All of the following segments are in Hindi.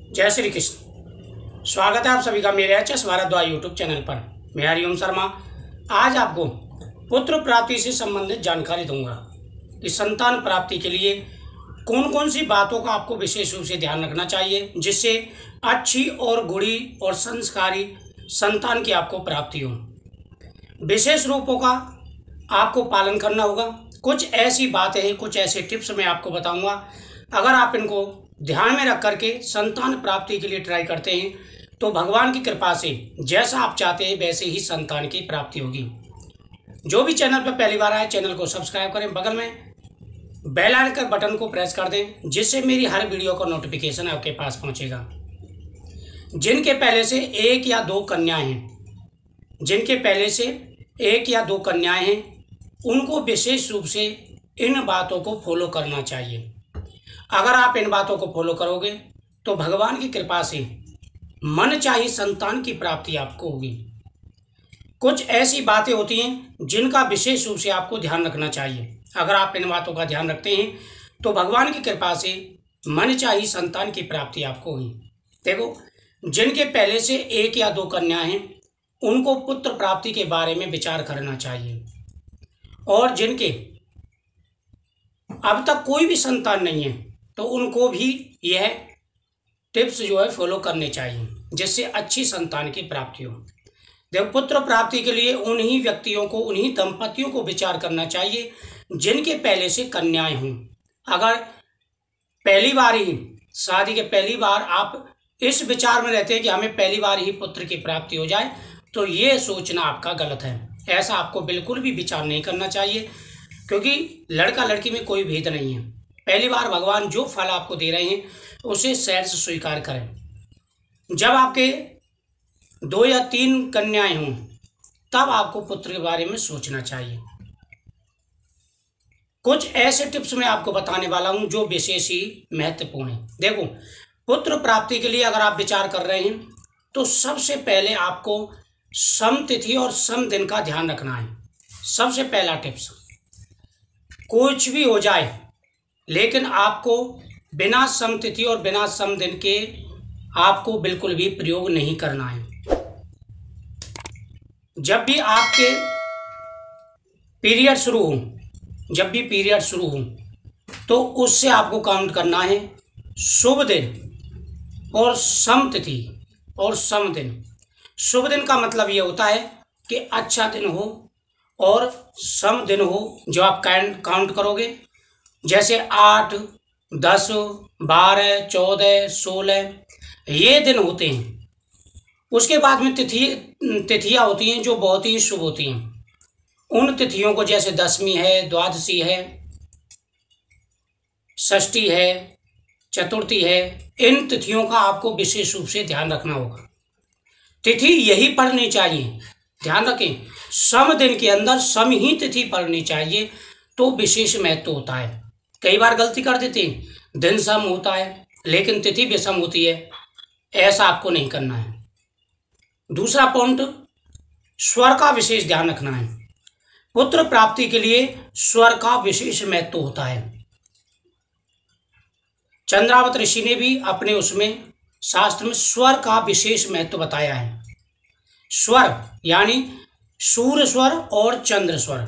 जय श्री कृष्ण। स्वागत है आप सभी का मेरे एचएस भारद्वाज यूट्यूब चैनल पर। मैं हरिओम शर्मा आज आपको पुत्र प्राप्ति से संबंधित जानकारी दूंगा कि संतान प्राप्ति के लिए कौन कौन सी बातों का आपको विशेष रूप से ध्यान रखना चाहिए, जिससे अच्छी और गुणी और संस्कारी संतान की आपको प्राप्ति हो। विशेष रूपों का आपको पालन करना होगा। कुछ ऐसी बातें हैं, कुछ ऐसे टिप्स मैं आपको बताऊंगा। अगर आप इनको ध्यान में रख करके संतान प्राप्ति के लिए ट्राई करते हैं तो भगवान की कृपा से जैसा आप चाहते हैं वैसे ही संतान की प्राप्ति होगी। जो भी चैनल पर पहली बार आए चैनल को सब्सक्राइब करें, बगल में बेल आइकन बटन को प्रेस कर दें, जिससे मेरी हर वीडियो का नोटिफिकेशन आपके पास पहुंचेगा। जिनके पहले से एक या दो कन्याएं हैं उनको विशेष रूप से इन बातों को फॉलो करना चाहिए। अगर आप इन बातों को फॉलो करोगे तो भगवान की कृपा से मनचाही संतान की प्राप्ति आपको होगी। कुछ ऐसी बातें होती हैं जिनका विशेष रूप से आपको ध्यान रखना चाहिए। अगर आप इन बातों का ध्यान रखते हैं तो भगवान की कृपा से मनचाही संतान की प्राप्ति आपको होगी। देखो, जिनके पहले से एक या दो कन्याएं हैं उनको पुत्र प्राप्ति के बारे में विचार करना चाहिए, और जिनके अब तक कोई भी संतान नहीं है तो उनको भी यह टिप्स जो है फॉलो करने चाहिए, जिससे अच्छी संतान की प्राप्ति हो। देखो, पुत्र प्राप्ति के लिए उन्हीं व्यक्तियों को, उन्हीं दंपतियों को विचार करना चाहिए जिनके पहले से कन्याएं हों। अगर पहली बार ही शादी के पहली बार आप इस विचार में रहते हैं कि हमें पहली बार ही पुत्र की प्राप्ति हो जाए, तो ये सोचना आपका गलत है। ऐसा आपको बिल्कुल भी विचार नहीं करना चाहिए, क्योंकि लड़का लड़की में कोई भेद नहीं है। पहली बार भगवान जो फल आपको दे रहे हैं उसे सैर से स्वीकार करें। जब आपके 2 या 3 कन्याएं हों तब आपको पुत्र के बारे में सोचना चाहिए। कुछ ऐसे टिप्स मैं आपको बताने वाला हूं जो विशेष ही महत्वपूर्ण है। देखो, पुत्र प्राप्ति के लिए अगर आप विचार कर रहे हैं तो सबसे पहले आपको सम तिथि और सम दिन का ध्यान रखना है। सबसे पहला टिप्स, कुछ भी हो जाए लेकिन आपको बिना सम तिथि और बिना सम दिन के आपको बिल्कुल भी प्रयोग नहीं करना है। जब भी आपके पीरियड शुरू हो तो उससे आपको काउंट करना है शुभ दिन और सम तिथि और सम दिन। शुभ दिन का मतलब ये होता है कि अच्छा दिन हो, और सम दिन हो जो आप काउंट करोगे, जैसे 8, 10, 12, 14, 16 ये दिन होते हैं। उसके बाद में तिथियां होती हैं जो बहुत ही शुभ होती हैं। उन तिथियों को, जैसे दशमी है, द्वादशी है, षष्ठी है, चतुर्थी है, इन तिथियों का आपको विशेष रूप से ध्यान रखना होगा। तिथि यही पढ़नी चाहिए। ध्यान रखें, सम दिन के अंदर सम ही तिथि पढ़नी चाहिए तो विशेष महत्व होता है। कई बार गलती कर देते हैं, दिन सम होता है लेकिन तिथि विषम होती है। ऐसा आपको नहीं करना है। दूसरा पॉइंट, स्वर का विशेष ध्यान रखना है। पुत्र प्राप्ति के लिए स्वर का विशेष महत्व होता है। चंद्रावत ऋषि ने भी अपने उसमें शास्त्र में स्वर का विशेष महत्व बताया है। स्वर यानी सूर्य स्वर और चंद्र स्वर।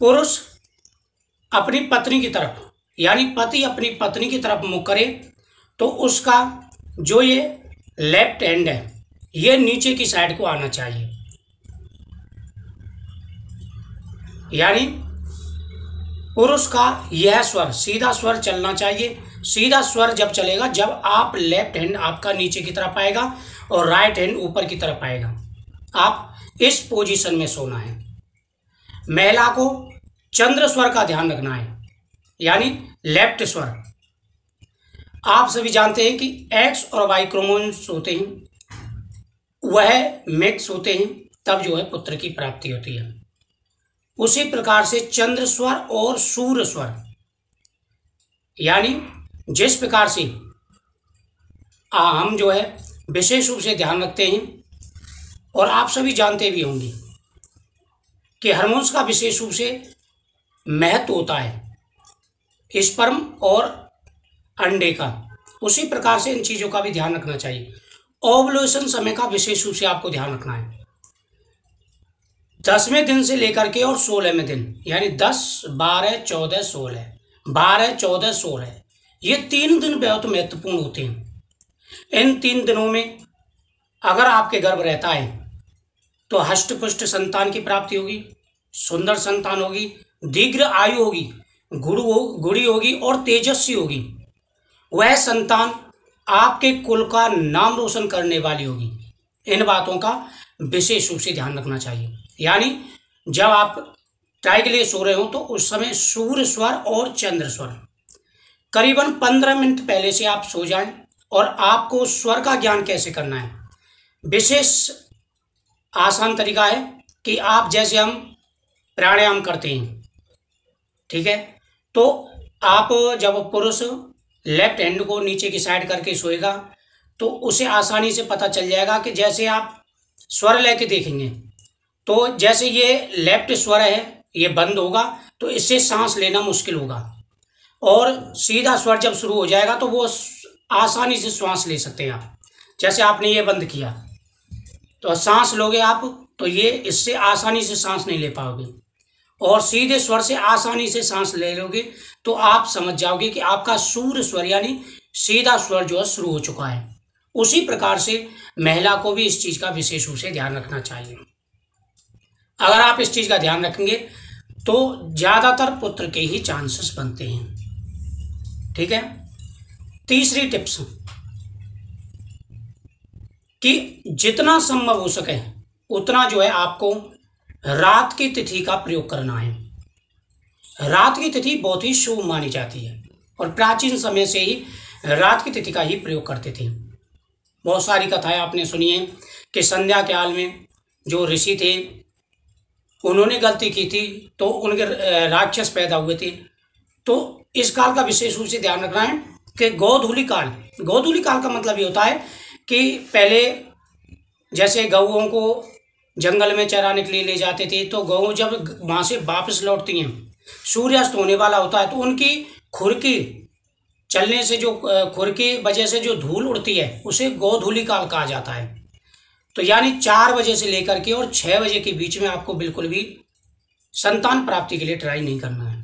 पुरुष अपनी पत्नी की तरफ, यानी पति अपनी पत्नी की तरफ मुख करे तो उसका जो ये लेफ्ट हैंड है ये नीचे की साइड को आना चाहिए। यानी पुरुष का यह स्वर, सीधा स्वर चलना चाहिए। सीधा स्वर जब चलेगा जब आप लेफ्ट हैंड आपका नीचे की तरफ आएगा और राइट हैंड ऊपर की तरफ आएगा। आप इस पोजीशन में सोना है। महिला को चंद्र स्वर का ध्यान रखना है, यानी लेफ्ट स्वर। आप सभी जानते हैं कि एक्स और वाई क्रोमोसोम्स होते हैं, वह मिक्स होते हैं तब जो है पुत्र की प्राप्ति होती है। उसी प्रकार से चंद्र स्वर और सूर्य स्वर, यानी जिस प्रकार से हम जो है विशेष रूप से ध्यान रखते हैं, और आप सभी जानते भी होंगे कि हार्मोन्स का विशेष रूप से महत्व होता है। स्पर्म और अंडे का, उसी प्रकार से इन चीज़ों का भी ध्यान रखना चाहिए। ओवुलेशन समय का विशेष रूप से आपको ध्यान रखना है। 10वें दिन से लेकर के और 16वें दिन, यानी 10, 12, 14, 16, 12, 14, 16, ये 3 दिन बहुत महत्वपूर्ण होते हैं। इन 3 दिनों में अगर आपके गर्भ रहता है तो हष्ट पुष्ट संतान की प्राप्ति होगी, सुंदर संतान होगी, दीर्घ आयु होगी, गुड़ी होगी और तेजस्वी होगी। वह संतान आपके कुल का नाम रोशन करने वाली होगी। इन बातों का विशेष रूप से ध्यान रखना चाहिए। यानी जब आप ट्राई के लिए सो रहे हो तो उस समय सूर्य स्वर और चंद्र स्वर करीबन 15 मिनट पहले से आप सो जाएं। और आपको स्वर का ज्ञान कैसे करना है, विशेष आसान तरीका है कि आप जैसे हम प्राणायाम करते हैं, ठीक है, तो आप जब पुरुष लेफ्ट हैंड को नीचे की साइड करके सोएगा तो उसे आसानी से पता चल जाएगा कि जैसे आप स्वर लेके देखेंगे तो जैसे ये लेफ्ट स्वर है ये बंद होगा तो इससे सांस लेना मुश्किल होगा, और सीधा स्वर जब शुरू हो जाएगा तो वो आसानी से श्वास ले सकते हैं आप। जैसे आपने ये बंद किया तो सांस लोगे आप तो ये इससे आसानी से सांस नहीं ले पाओगे, और सीधे स्वर से आसानी से सांस ले लोगे तो आप समझ जाओगे कि आपका सूर्य स्वर यानी सीधा स्वर जो है शुरू हो चुका है। उसी प्रकार से महिला को भी इस चीज़ का विशेष रूप से ध्यान रखना चाहिए। अगर आप इस चीज़ का ध्यान रखेंगे तो ज़्यादातर पुत्र के ही चांसेस बनते हैं। ठीक है। तीसरी टिप्स कि जितना संभव हो सके उतना जो है आपको रात की तिथि का प्रयोग करना है। रात की तिथि बहुत ही शुभ मानी जाती है और प्राचीन समय से ही रात की तिथि का ही प्रयोग करते थे। बहुत सारी कथाएं आपने सुनी है कि संध्या काल में जो ऋषि थे उन्होंने गलती की थी तो उनके राक्षस पैदा हुए थे। तो इस काल का विशेष रूप से ध्यान रखना है कि गोधूली काल का मतलब ये होता है कि पहले जैसे गऊओं को जंगल में चराने के लिए ले जाते थे तो गऊ जब वहाँ से वापस लौटती हैं, सूर्यास्त होने वाला होता है तो उनकी खुरकी चलने से जो खुरकी वजह से जो धूल उड़ती है उसे गोधूली काल कहा जाता है। तो यानी 4 बजे से लेकर के और 6 बजे के बीच में आपको बिल्कुल भी संतान प्राप्ति के लिए ट्राई नहीं करना है।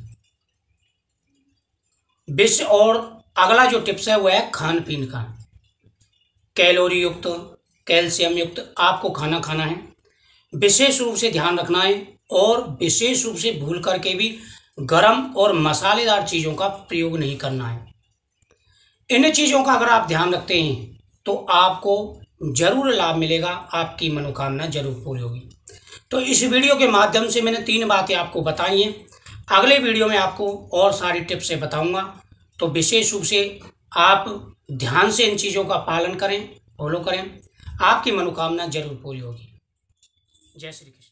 और अगला जो टिप्स है वह है खान पीन का। कैलोरी युक्त, कैल्शियम युक्त आपको खाना खाना है, विशेष रूप से ध्यान रखना है, और विशेष रूप से भूल करके भी गरम और मसालेदार चीज़ों का प्रयोग नहीं करना है। इन चीज़ों का अगर आप ध्यान रखते हैं तो आपको जरूर लाभ मिलेगा, आपकी मनोकामना जरूर पूरी होगी। तो इस वीडियो के माध्यम से मैंने 3 बातें आपको बताई हैं। अगले वीडियो में आपको और सारी टिप्स से बताऊंगा, तो विशेष रूप से आप ध्यान से इन चीज़ों का पालन करें, फॉलो करें, आपकी मनोकामना जरूर पूरी होगी। जय श्री कृष्ण।